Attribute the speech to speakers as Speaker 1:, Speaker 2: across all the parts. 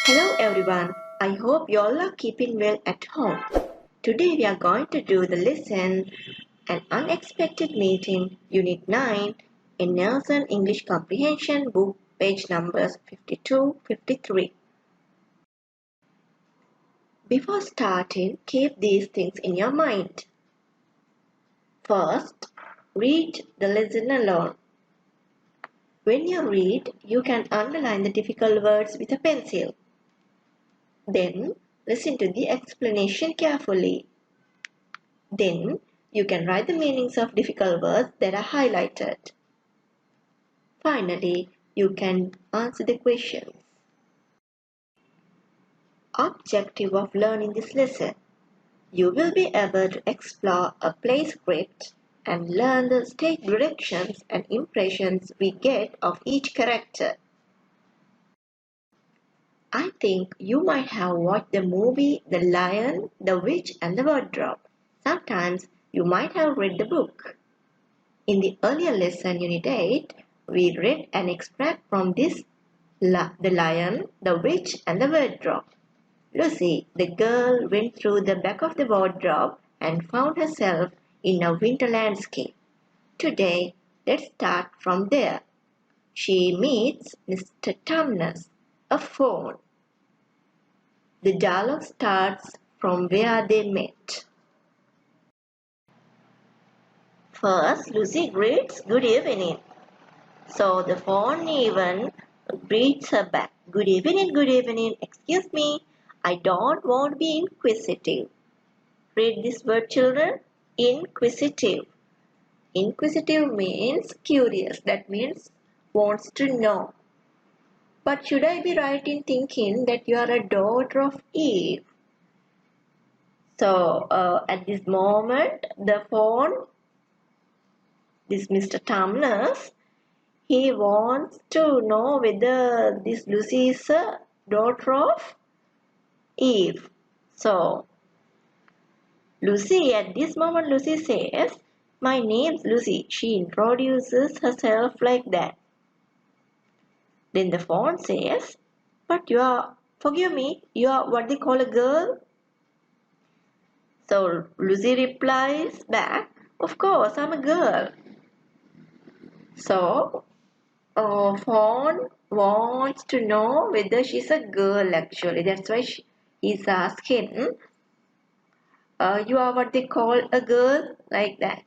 Speaker 1: Hello everyone, I hope you all are keeping well at home. Today we are going to do the lesson An Unexpected Meeting, Unit 9 in Nelson English Comprehension book, page numbers 52-53. Before starting, keep these things in your mind. First, read the lesson alone. When you read, you can underline the difficult words with a pencil. Then, listen to the explanation carefully. Then, you can write the meanings of difficult words that are highlighted. Finally, you can answer the questions. Objective of learning this lesson. You will be able to explore a play script and learn the stage directions and impressions we get of each character. I think you might have watched the movie The Lion, the Witch and the Wardrobe. Sometimes you might have read the book. In the earlier lesson, Unit 8, we read an extract from this The Lion, the Witch and the Wardrobe. Lucy, the girl, went through the back of the wardrobe and found herself in a winter landscape. Today, let's start from there. She meets Mr. Tumnus, a fawn. The dialogue starts from where they met. First, Lucy greets good evening. So the fawn even greets her back. Good evening, excuse me. I don't want to be inquisitive. Read this word, children. Inquisitive. Inquisitive means curious. That means wants to know. But should I be right in thinking that you are a daughter of Eve? So at this moment, the fawn, this Mr. Tumnus, he wants to know whether this Lucy is a daughter of Eve. So, Lucy, at this moment, Lucy says, my name's Lucy. She introduces herself like that. Then the fawn says, but you are, forgive me, you are what they call a girl? So, Lucy replies back, of course, I'm a girl. So, fawn wants to know whether she's a girl actually. That's why he's asking, you are what they call a girl, like that.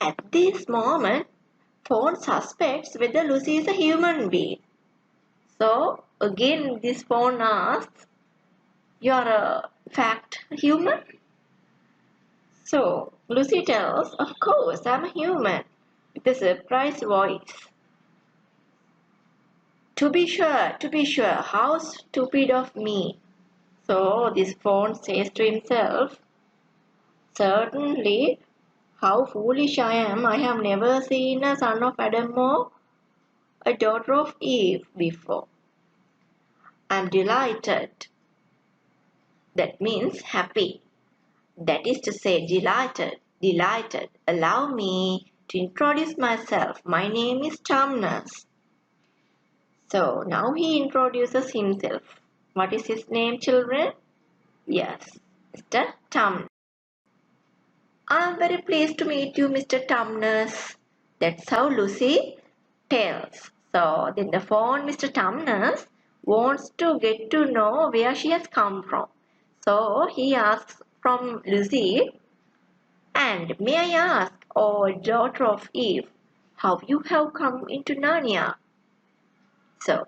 Speaker 1: At this moment, fawn suspects whether Lucy is a human being. So again this fawn asks, you are a fact human? So Lucy tells, of course I'm a human, with a surprised voice. To be sure, how stupid of me. So this fawn says to himself, certainly, how foolish I am. I have never seen a son of Adam or a daughter of Eve before. I am delighted. That means happy. That is to say, delighted. Allow me to introduce myself. My name is Tumnus. So now he introduces himself. What is his name, children? Yes, Mr. Tumnus. I am very pleased to meet you, Mr. Tumnus. That's how Lucy tells. So then the fawn, Mr. Tumnus, wants to get to know where she has come from. So he asks from Lucy, and may I ask, O daughter of Eve, how you have come into Narnia? So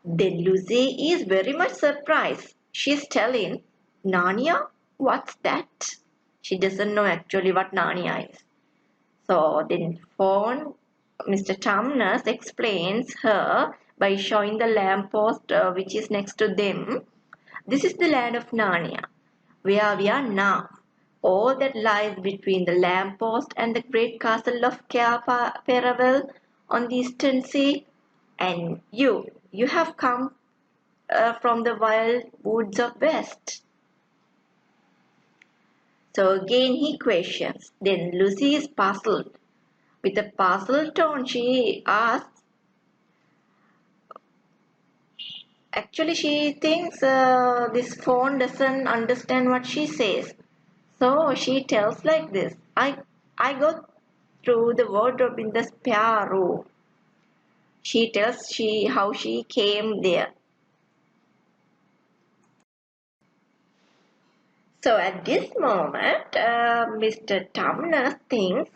Speaker 1: then Lucy is very much surprised. She's telling, Narnia? What's that? She doesn't know actually what Narnia is. So then fawn, Mr. Tumnus explains her by showing the lamppost which is next to them. This is the land of Narnia, where we are now. All that lies between the lamppost and the great castle of Paravel on the eastern sea. And you have come from the wild woods of west. So again he questions. Then Lucy is puzzled. With a puzzled tone she asks, Actually, she thinks this phone doesn't understand what she says. So she tells like this. I go through the wardrobe in the spare room. She tells how she came there. So at this moment, Mr. Tumnus thinks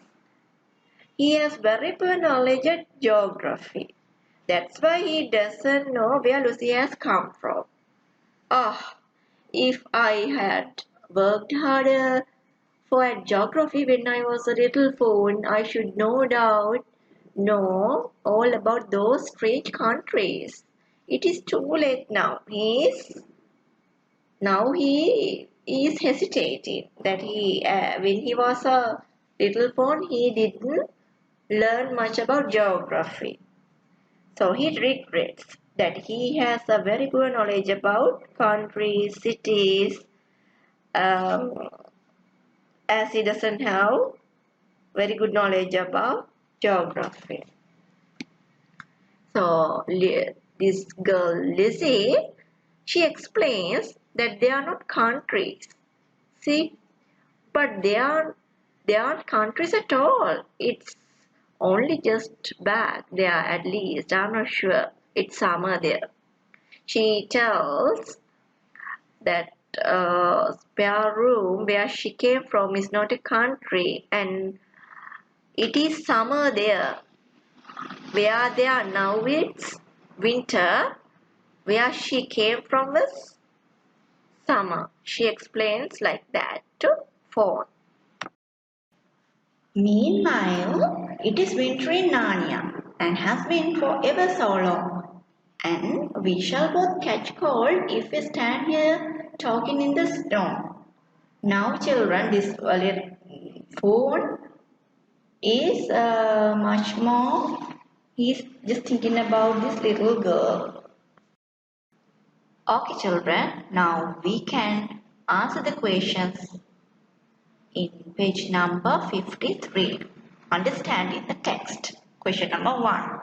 Speaker 1: he has very poor knowledge of geography. That's why he doesn't know where Lucy has come from. Ah, if I had worked harder for geography when I was a little phone, I should no doubt know all about those strange countries. It is too late now. He is hesitating that when he was a little phone, he didn't learn much about geography. So he regrets that he has a very poor knowledge about countries, cities, um, as he doesn't have very good knowledge about geography. So this girl Lizzie, she explains that they are not countries. See, but they aren't countries at all. It's only just back there at least. I'm not sure. It's summer there. She tells that spare room where she came from is not a country and it is summer there. Where they are now it's winter. Where she came from was summer. She explains like that to phone. Meanwhile, it is winter in Narnia and has been for ever so long. And we shall both catch cold if we stand here talking in the snow. Now, children, this phone is much more. He's just thinking about this little girl. Okay, children, now we can answer the questions in page number 53. Understanding the text. Question number 1.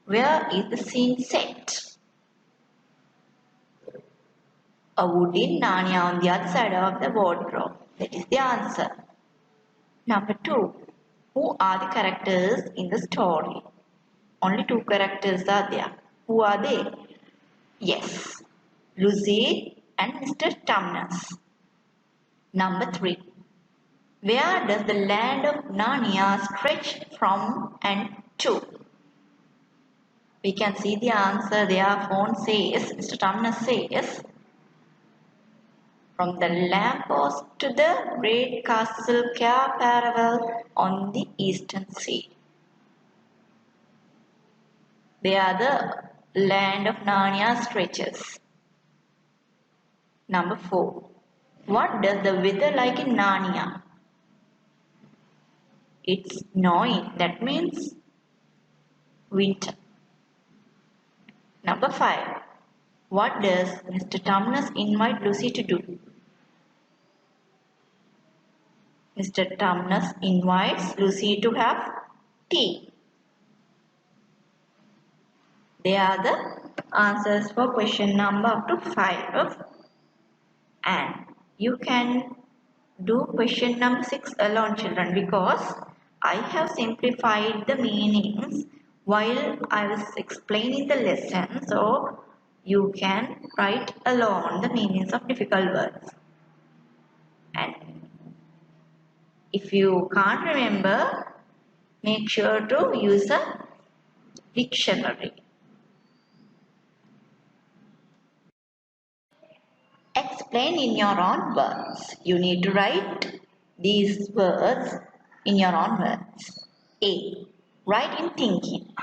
Speaker 1: Where is the scene set? A wood in Narnia on the other side of the wardrobe. That is the answer. Number 2. Who are the characters in the story? Only 2 characters are there. Who are they? Yes, Lucy and Mr. Tumnus. Number 3. Where does the land of Narnia stretch from and to? We can see the answer there. Phone says, Mr. Tumnus says, from the lamppost to the great castle Care Paravel on the eastern sea. There the land of Narnia stretches. Number 4. What does the weather like in Narnia? It's snowing. That means winter. Number 5. What does Mr. Tumnus invite Lucy to do? Mr. Tumnus invites Lucy to have tea. They are the answers for question number up to 5. And you can do question number 6 alone, children, because I have simplified the meanings while I was explaining the lesson. So you can write alone the meanings of difficult words. And if you can't remember, make sure to use a dictionary. Explain in your own words. You need to write these words in your own words. A. Write in thinking.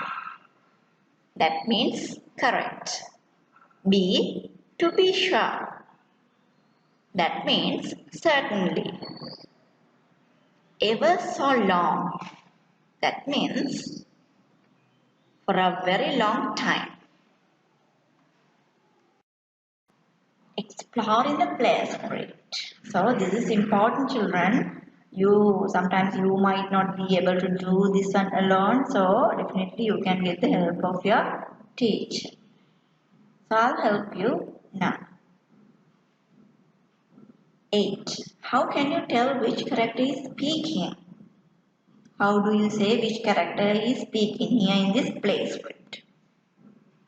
Speaker 1: That means correct. B. To be sure. That means certainly. Ever so long. That means for a very long time. Explore in the play spirit. So this is important, children. Sometimes you might not be able to do this one alone. So definitely you can get the help of your teacher. So I'll help you now. 8. How can you tell which character is speaking? How do you say which character is speaking here in this play script?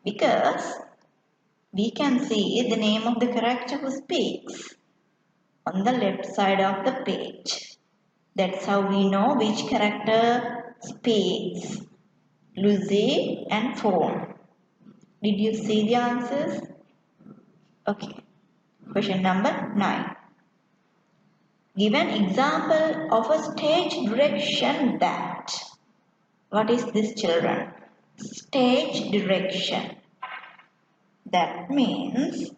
Speaker 1: Because we can see the name of the character who speaks on the left side of the page. That's how we know which character speaks. Lucy and Fawn. Did you see the answers? Okay. Question number 9. Give an example of a stage direction that. What is this, children? Stage direction. That means,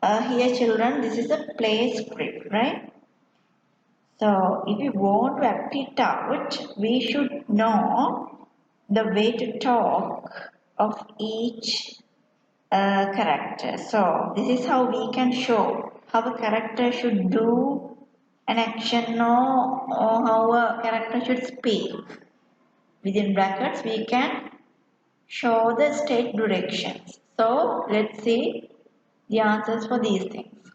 Speaker 1: here children, this is a play script, right? So, if you want to act it out, we should know the way to talk of each character. So, this is how we can show how a character should do an action or how a character should speak. Within brackets, we can show the stage directions. So, let's see the answers for these things.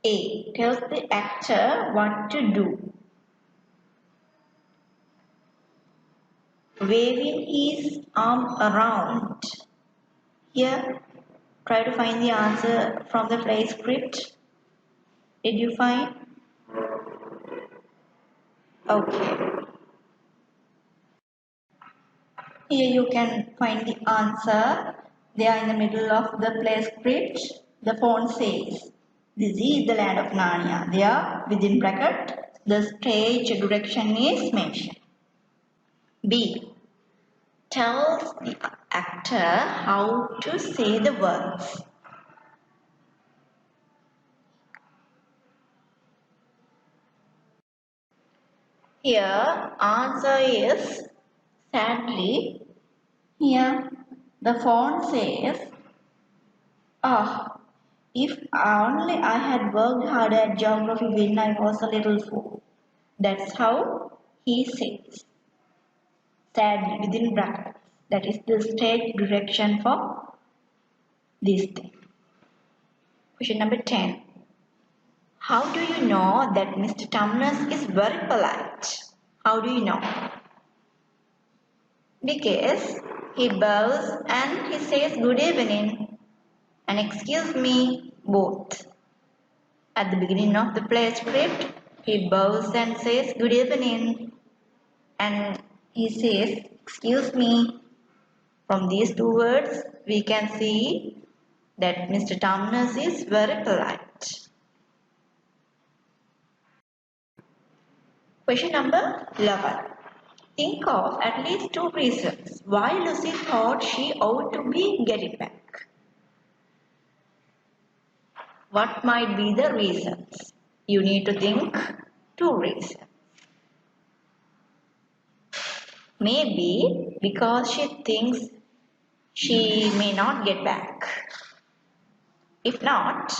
Speaker 1: A. Tells the actor what to do. Waving his arm around. Here, try to find the answer from the play script. Did you find? Okay. Here you can find the answer. They are in the middle of the play script. The phone says, "This is the land of Narnia." There, within bracket, the stage direction is mentioned. B. Tells the actor how to say the words. Here, answer is sadly. Here, the phone says, "Ah, if only I had worked harder at geography when I was a little fool." That's how he says. Sadly, within brackets. That is the stage direction for this thing. Question number 10. How do you know that Mr. Tumnus is very polite? How do you know? Because he bows and he says good evening and excuse me both. At the beginning of the play script, he bows and says good evening and he says excuse me. From these two words, we can see that Mr. Tumnus is very polite. Question number 11. Think of at least 2 reasons why Lucy thought she ought to be getting back. What might be the reasons? You need to think 2 reasons. Maybe because she thinks she may not get back. If not,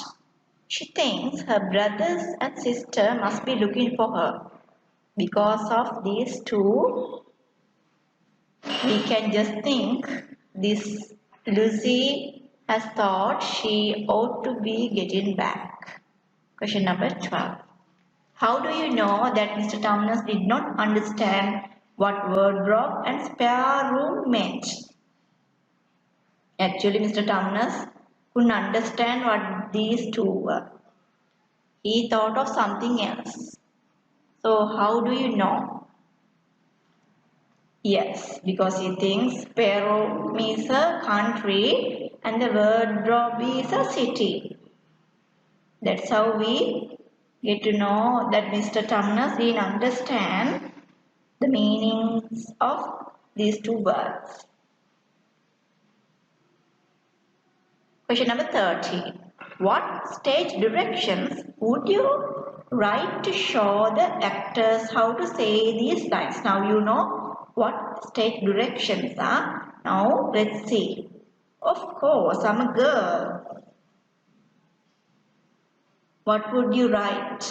Speaker 1: she thinks her brothers and sister must be looking for her. Because of these two, we can just think this Lucy has thought she ought to be getting back. Question number 12. How do you know that Mr. Tumnus did not understand what wardrobe and spare room meant? Actually, Mr. Tumnus couldn't understand what these two were. He thought of something else. So, how do you know? Yes, because he thinks Peru is a country and the wardrobe is a city. That's how we get to know that Mr. Tumnus didn't understand the meanings of these two words. Question number 13. What stage directions would you write to show the actors how to say these lines? Now you know what stage directions are. Now let's see. Of course, I'm a girl. What would you write?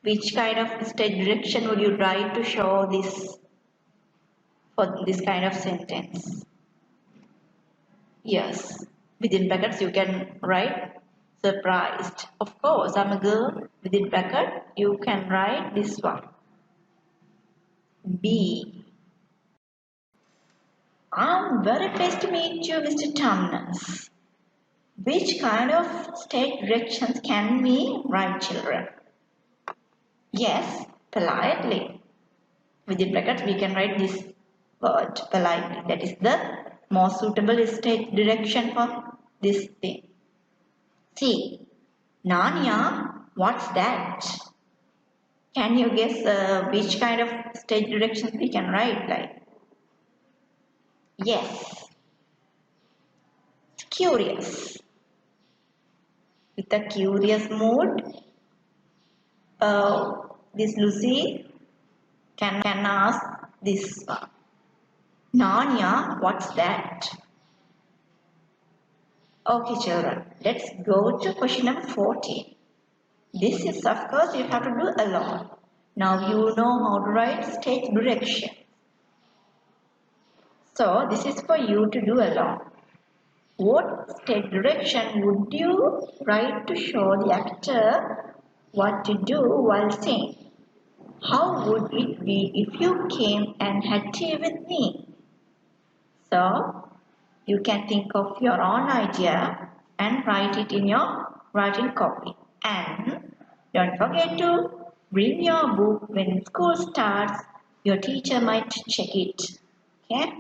Speaker 1: Which kind of stage direction would you write to show this for this kind of sentence? Yes. Within brackets you can write surprised. Of course, I'm a girl. Within bracket you can write this one. B. I'm very pleased to meet you, Mr. Thomas. Which kind of stage directions can we write, children? Yes, politely. Within brackets we can write this word politely. That is the most suitable stage direction for this thing. C. Nanya, what's that? Can you guess which kind of stage directions we can write like? Yes, curious. With a curious mood, this Lucy can ask this one. Nanya, what's that? Okay, children, let's go to question number 14. This is, of course, you have to do alone. Now you know how to write stage direction. So this is for you to do alone. What stage direction would you write to show the actor what to do while singing? How would it be if you came and had tea with me? So you can think of your own idea and write it in your writing copy. And don't forget to bring your book when school starts. Your teacher might check it. Okay?